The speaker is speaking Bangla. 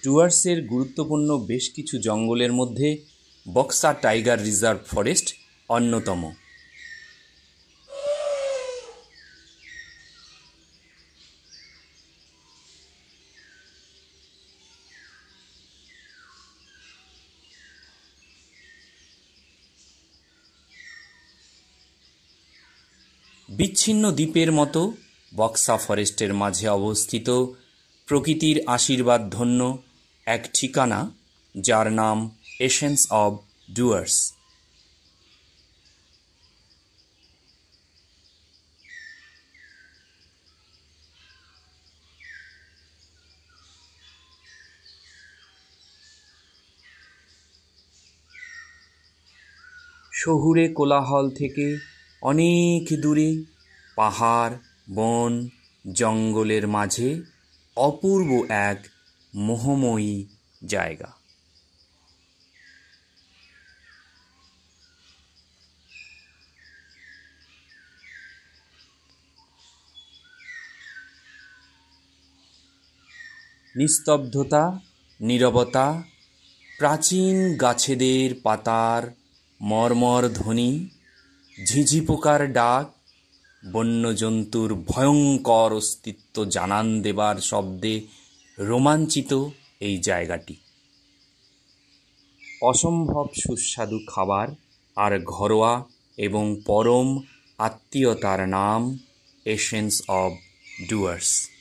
ডুয়ার্সের গুরুত্বপূর্ণ বেশ কিছু জঙ্গলের মধ্যে বক্সা টাইগার রিজার্ভ ফরেস্ট অন্যতম। বিচ্ছিন্ন দ্বীপের মতো বক্সা ফরেস্টের মাঝে অবস্থিত প্রকৃতির আশীর্বাদ ধন্য এক ঠিকানা, যার নাম এসেন্স অব ডুয়ার্স। শহুরে কোলাহল থেকে অনেক দূরে পাহাড়, বন, জঙ্গলের মাঝে অপূর্ব এক মোহময়ী জায়গা। নিস্তব্ধতা, নীরবতা, প্রাচীন গাছেদের পাতার মর্মর ধ্বনি, ঝিঝি পোকার ডাক, বন্যজন্তুর ভয়ঙ্কর অস্তিত্ব জানান দেবার শব্দে রোমাঞ্চিত এই জায়গাটি। অসম্ভব সুস্বাদু খাবার আর ঘরোয়া এবং পরম আত্মীয়তার নাম এসেন্স অব ডুয়ার্স।